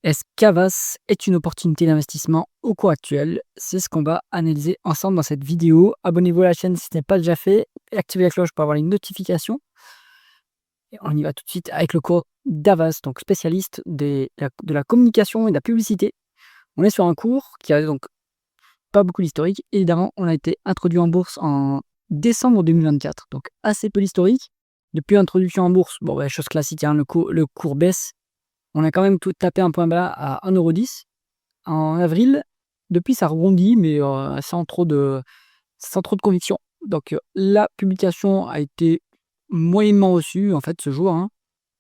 Est-ce qu'Havas est une opportunité d'investissement au cours actuel? C'est ce qu'on va analyser ensemble dans cette vidéo. Abonnez-vous à la chaîne si ce n'est pas déjà fait et activez la cloche pour avoir les notifications. Et on y va tout de suite avec le cours d'Havas, donc spécialiste de la communication et de la publicité. On est sur un cours qui a donc pas beaucoup d'historique. Évidemment, on a été introduit en bourse en décembre 2024, donc assez peu d'historique. Depuis l'introduction en bourse, bon, chose classique, hein, le cours baisse. On a quand même tout tapé un point bas à 1,10 € en avril. Depuis, ça rebondit, mais sans trop de conviction. Donc, la publication a été moyennement reçue, en fait, ce jour, hein.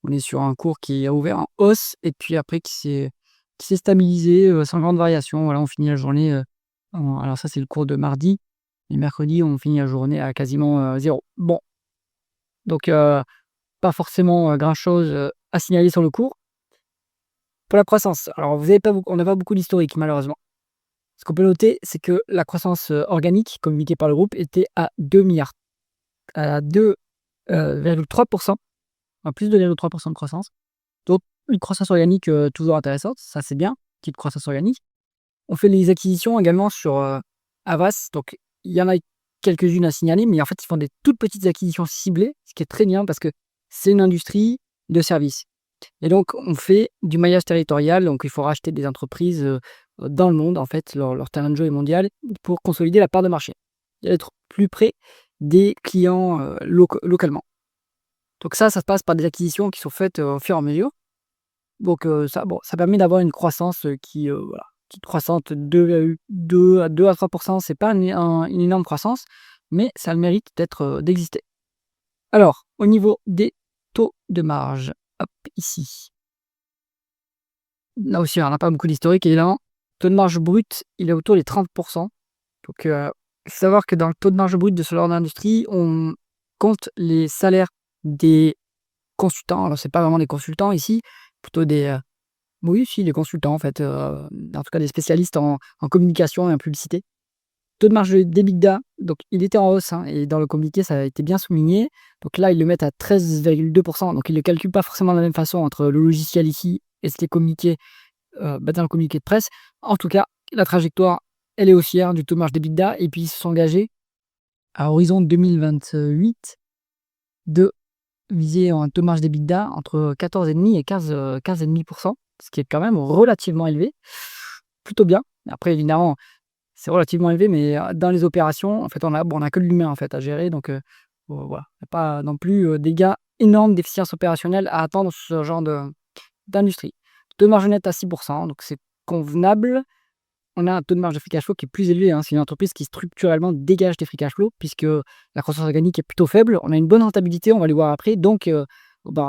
On est sur un cours qui a ouvert en hausse et puis après qui s'est stabilisé, sans grande variation. Voilà, on finit la journée, alors ça, c'est le cours de mardi et mercredi, on finit la journée à quasiment, 0. Bon, donc, pas forcément, grand-chose, à signaler sur le cours. Pour la croissance, alors vous avez pas beaucoup on n'a pas beaucoup d'historique malheureusement. Ce qu'on peut noter, c'est que la croissance, organique communiquée par le groupe était à 2 milliards, à 2,3%, à plus de 2,3% de croissance. Donc une croissance organique, toujours intéressante, ça c'est bien, petite croissance organique. On fait les acquisitions également sur, Havas, donc il y en a quelques-unes à signaler, mais en fait, ils font des toutes petites acquisitions ciblées, ce qui est très bien parce que c'est une industrie de services. Et donc, on fait du maillage territorial, donc il faut racheter des entreprises dans le monde, en fait, leur terrain de jeu est mondial, pour consolider la part de marché et être plus près des clients localement. Donc ça se passe par des acquisitions qui sont faites au fur et à mesure. Donc ça permet d'avoir une croissance voilà, petite croissance de 2 à 3%, c'est pas une énorme croissance, mais ça a le mérite d'exister. Alors, au niveau des taux de marge, hop, ici. Là aussi, on n'a pas beaucoup d'historique évidemment. Taux de marge brut, il est autour des 30. Donc, faut savoir que dans le taux de marge brut de ce genre d'industrie, on compte les salaires des consultants. Alors, c'est pas vraiment des consultants ici, plutôt oui, si, des consultants en fait, en tout cas des spécialistes en communication et en publicité. Taux de marge d'EBITDA, donc il était en hausse, hein, et dans le communiqué, ça a été bien souligné. Donc là, ils le mettent à 13,2%. Donc ils ne le calculent pas forcément de la même façon entre le logiciel ici et ce qui est communiqué dans le communiqué de presse. En tout cas, la trajectoire, elle est haussière du taux de marge d'EBITDA et puis ils se sont engagés à horizon 2028 de viser un taux de marge d'EBITDA entre 14,5 et 15,5%, ce qui est quand même relativement élevé, plutôt bien. Après évidemment, c'est relativement élevé, mais dans les opérations, en fait, on a que de l'humain, en fait, à gérer, donc voilà. Il y a pas non plus, des gains énormes d'efficience opérationnelle à attendre sur ce genre d'industrie. Taux de marge nette à 6, donc c'est convenable. On a un taux de marge de free cash flow qui est plus élevé, hein. C'est une entreprise qui structurellement dégage des free cash flow puisque la croissance organique est plutôt faible. On a une bonne rentabilité, on va le voir après, donc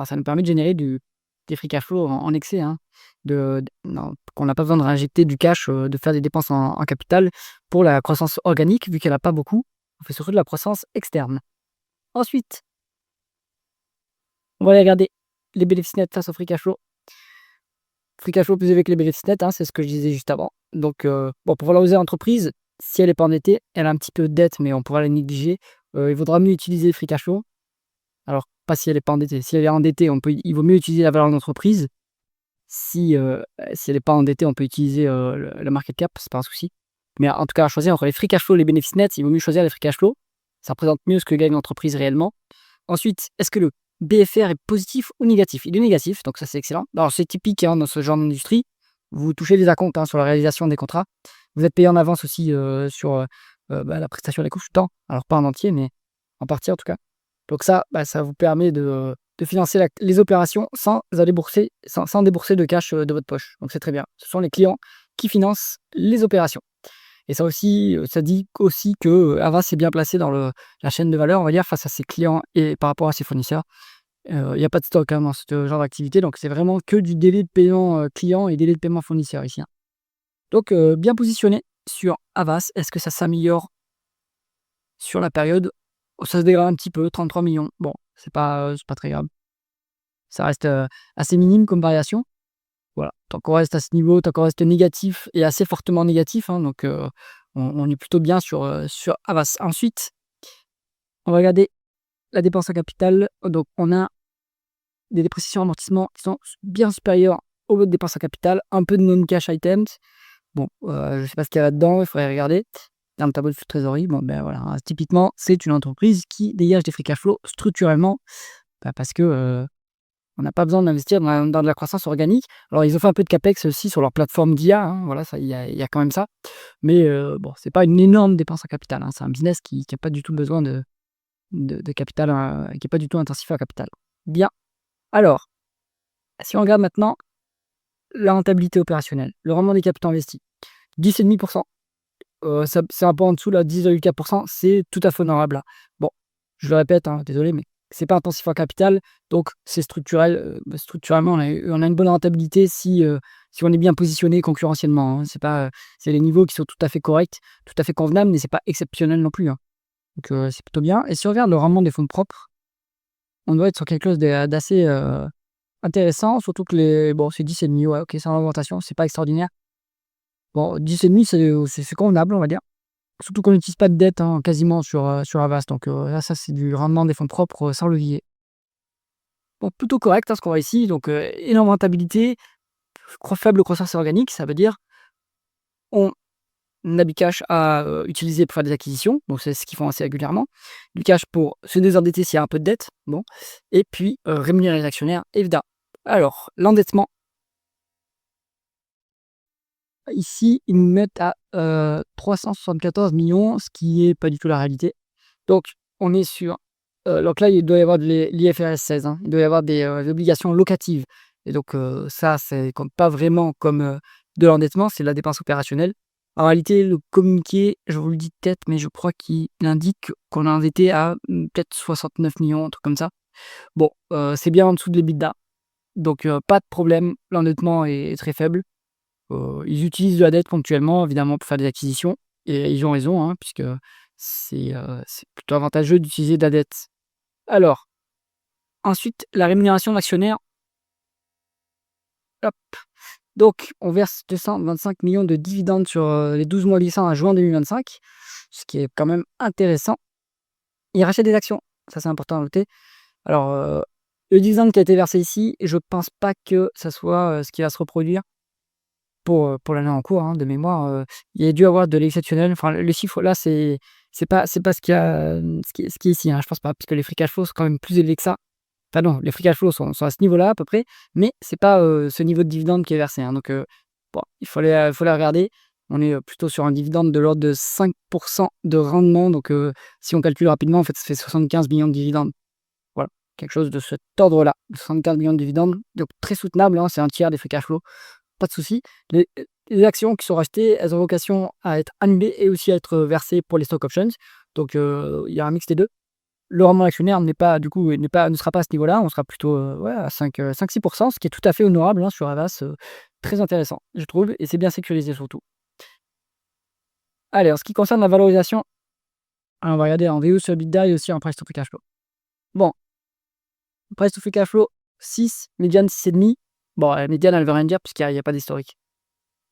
ça nous permet de générer des free cash flow en excès, hein, non, qu'on n'a pas besoin de réinjecter du cash, de faire des dépenses en capital pour la croissance organique, vu qu'elle a pas beaucoup. On fait surtout de la croissance externe. Ensuite, on va aller regarder les bénéfices nets face au free cash flow. Free cash flow plus élevé que les bénéfices nets, hein, c'est ce que je disais juste avant. Donc, bon, pour valoriser l'entreprise, si elle est pas endettée, elle a un petit peu de dette, mais on pourra la négliger. Il vaudra mieux utiliser le free cash flow. Alors, pas si elle est pas endettée. Si elle est endettée, il vaut mieux utiliser la valeur de l'entreprise. Si elle est pas endettée, on peut utiliser le market cap, c'est pas un souci. Mais en tout cas, à choisir entre les free cash flow et les bénéfices nets, il vaut mieux choisir les free cash flow. Ça représente mieux ce que gagne l'entreprise réellement. Ensuite, est-ce que le BFR est positif ou négatif? Il est négatif, donc ça c'est excellent. Alors c'est typique, hein, dans ce genre d'industrie. Vous touchez des acomptes, hein, sur la réalisation des contrats. Vous êtes payé en avance aussi sur la prestation des consultants. Alors pas en entier, mais en partie en tout cas. Donc ça, ça vous permet de financer les opérations sans débourser de cash de votre poche. Donc c'est très bien. Ce sont les clients qui financent les opérations. Et ça aussi, ça dit aussi que Havas est bien placé dans la chaîne de valeur, on va dire, face à ses clients et par rapport à ses fournisseurs. Il y a pas de stock, hein, dans ce genre d'activité, donc c'est vraiment que du délai de paiement client et délai de paiement fournisseur ici, hein. Donc bien positionné sur Havas. Est-ce que ça s'améliore sur la période? Oh, ça se dégrade un petit peu, 33 millions. Bon, c'est pas très grave. Ça reste assez minime comme variation. Voilà, tant qu'on reste à ce niveau, tant qu'on reste négatif et assez fortement négatif, hein, donc on est plutôt bien sur Havas. Ensuite, on va regarder la dépense en capital. Donc on a des dépréciations amortissements qui sont bien supérieures peu de dépenses en capital, un peu de non-cash items. Bon, je sais pas ce qu'il y a là-dedans, il faudrait regarder. Dans le tableau de trésorerie, bon, ben, voilà, hein, typiquement, c'est une entreprise qui dégage des free cash flow structurellement, parce que, on n'a pas besoin d'investir dans de la croissance organique. Alors ils ont fait un peu de capex aussi sur leur plateforme d'IA, hein, voilà, ça il y a quand même ça. Mais, bon, c'est pas une énorme dépense en capital, hein. C'est un business qui a pas du tout besoin de capital, qui est pas du tout intensif en capital. Bien. Alors, si on regarde maintenant la rentabilité opérationnelle, le rendement des capitaux investis, 10,5%. Ça c'est un peu en dessous là, 10,4%, c'est tout à fait honorable là. Bon, je le répète, hein, désolé, mais c'est pas intensif en capital, donc c'est structurel, structurellement on a une bonne rentabilité si on est bien positionné concurrentiellement, hein. C'est pas, c'est les niveaux qui sont tout à fait corrects, tout à fait convenables, mais c'est pas exceptionnel non plus, hein. Donc c'est plutôt bien et si on regarde le rendement des fonds propres, on doit être sur quelque chose d'assez, intéressant, surtout que bon, c'est 10,5, ouais, OK, c'est en augmentation, c'est pas extraordinaire. Bon, 10,5, c'est convenable, on va dire. Surtout qu'on n'utilise pas de dette, hein, quasiment sur Havas, donc là, ça, c'est du rendement des fonds propres, sans levier. Bon, plutôt correct, hein, ce qu'on voit ici, donc énorme rentabilité, faible croissance organique, ça veut dire on a du cash à, utiliser pour faire des acquisitions, donc c'est ce qu'ils font assez régulièrement. Du cash pour se désendetter s'il y a un peu de dette, bon et puis, rémunérer les actionnaires, évidemment. Alors, l'endettement, ici, ils nous mettent à, 374 millions, ce qui est pas du tout la réalité. Donc on est sur, donc là, il doit y avoir de l'IFRS 16, hein. Il doit y avoir des obligations locatives et donc ça, c'est compte pas vraiment comme, de l'endettement, c'est de la dépense opérationnelle. En réalité, le communiqué, je vous le dis de tête, mais je crois qu'il indique qu'on est endetté à, peut-être 69 millions, un truc comme ça. Bon, c'est bien en dessous de l'EBITDA, donc pas de problème, l'endettement est très faible. Ils utilisent de la dette ponctuellement, évidemment, pour faire des acquisitions et ils ont raison, hein, puisque c'est plutôt avantageux d'utiliser de la dette. Alors, ensuite, la rémunération d'actionnaires, hop, donc on verse 225 millions de dividendes sur, les 12 mois glissants à juin 2025, ce qui est quand même intéressant. Ils rachètent des actions, ça c'est important à noter. Alors, le dividende qui a été versé ici, je pense pas que ça soit, ce qui va se reproduire pour l'année en cours, hein, de mémoire, il y a dû avoir de l'exceptionnel. Enfin, le chiffre là, c'est pas ce qu'il y a, ce qui est ici, hein, je pense pas, puisque les free cash flow sont quand même plus élevés que ça. Enfin non, les free cash flow sont à ce niveau-là à peu près, mais c'est pas, ce niveau de dividende qui est versé, hein, donc bon, faut les regarder. On est, plutôt sur un dividende de l'ordre de 5 de rendement, donc si on calcule rapidement, en fait, ça fait 75 millions de dividendes. Voilà, quelque chose de cet ordre-là, 75 millions de dividendes, donc très soutenable, hein, c'est un tiers des free cash flow. Pas de souci. Les actions qui sont rachetées, elles ont vocation à être annulées et aussi à être versées pour les stock options. Donc, il y a un mix des 2. Le rendement actionnaire n'est pas du coup, ne sera pas à ce niveau-là, on sera plutôt, ouais, à 5-6 ce qui est tout à fait honorable, hein, sur Havas, très intéressant, je trouve et c'est bien sécurisé surtout. Allez, en ce qui concerne la valorisation, on va regarder en VE sur EBITDA et aussi en price to free cash flow. Bon, price to free cash flow 6, médiane 6,5. Bon, la médiane, elle veut rien dire puisqu'il y a pas d'historique.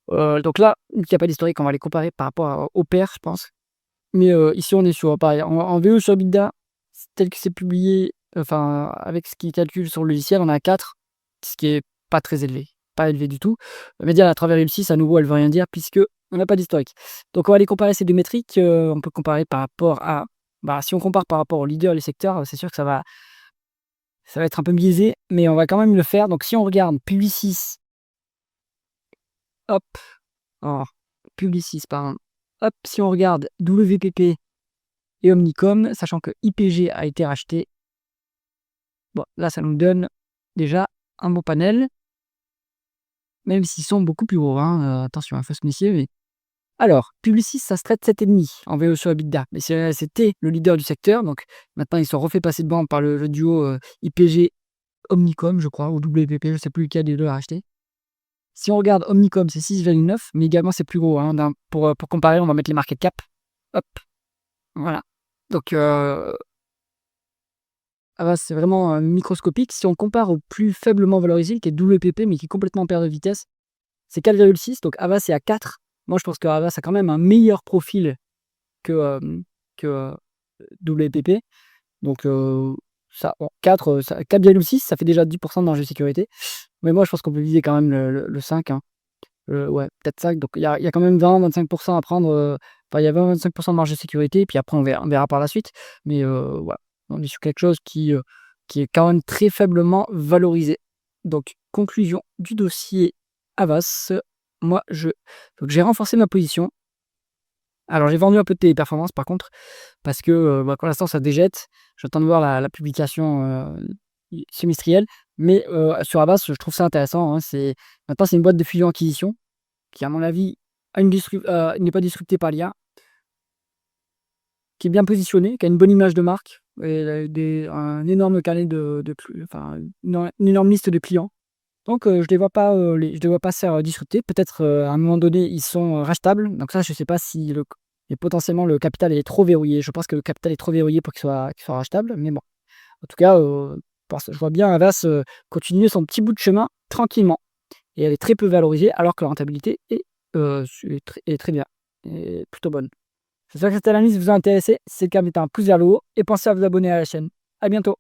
Donc là, il n'y a pas d'historique, on va les comparer par rapport au pair, je pense. Mais ici, on est sur pareil, en VE sur EBITDA, tel que c'est publié, enfin, avec ce qu'il calcule sur le logiciel, on a 4, ce qui est pas très élevé, pas élevé du tout. Médiane à travers le 6, à nouveau, elle veut rien dire puisque on n'a pas d'historique. Donc on va aller comparer ces 2 métriques, on peut comparer par rapport à si on compare par rapport aux leaders du secteur, c'est sûr que ça va être un peu biaisé, mais on va quand même le faire. Donc si on regarde Publicis, hop, alors Publicis, pardon. Hop, si on regarde WPP et Omnicom, sachant que IPG a été racheté, bon, là, ça nous donne déjà un bon panel, même s'ils sont beaucoup plus gros, hein, attention, il faut se méfier, mais alors, Publicis, ça se traite 7,5 en VO sur EBITDA, mais c'était le leader du secteur, donc maintenant, ils sont refait passer devant par le duo, IPG Omnicom, je crois, ou WPP, je sais plus lequel des 2 a racheté. Si on regarde Omnicom, c'est 6,9, mais également, c'est plus gros, hein, pour comparer, on va mettre les market cap. Hop, voilà. Donc, c'est vraiment, microscopique. Si on compare au plus faiblement valorisé, qui est WPP, mais qui est complètement en perte de vitesse, c'est 4,6, donc Havas est à 4. Moi, je pense que Havas a quand même un meilleur profil que, que, WPP. Donc, ça, bon, 4, 4,6, ça fait déjà 10% de marge de sécurité. Mais moi, je pense qu'on peut viser quand même le 5, hein. Ouais, peut-être 5. Donc il y a quand même 20-25% à prendre. Enfin, il y a 20-25% de marge de sécurité. Puis après, on verra par la suite. Mais voilà, on est sur quelque chose qui est quand même très faiblement valorisé. Donc, conclusion du dossier Havas. Moi, donc j'ai renforcé ma position. Alors, j'ai vendu un peu de Téléperformance par contre, parce que pour l'instant, ça déjette. J'attends de voir la publication semestrielle. Mais sur Havas, je trouve ça intéressant, hein. Maintenant, c'est une boîte de fusion-acquisition qui, à mon avis, n'est pas disruptée par l'IA, qui est bien positionnée, qui a une bonne image de marque, et un énorme carnet enfin, une énorme liste de clients. Donc, je ne les vois pas, je les vois pas se faire disrupter. Peut-être à un moment donné, ils sont rachetables. Donc, ça, je ne sais pas si et potentiellement le capital est trop verrouillé. Je pense que le capital est trop verrouillé pour qu'il soit rachetable. Mais bon, en tout cas, je vois bien Havas continuer son petit bout de chemin tranquillement. Et elle est très peu valorisée alors que la rentabilité est très bien, et plutôt bonne. J'espère que cette analyse vous a intéressé. Si c'est le cas, mettez un pouce vers le haut et pensez à vous abonner à la chaîne. À bientôt.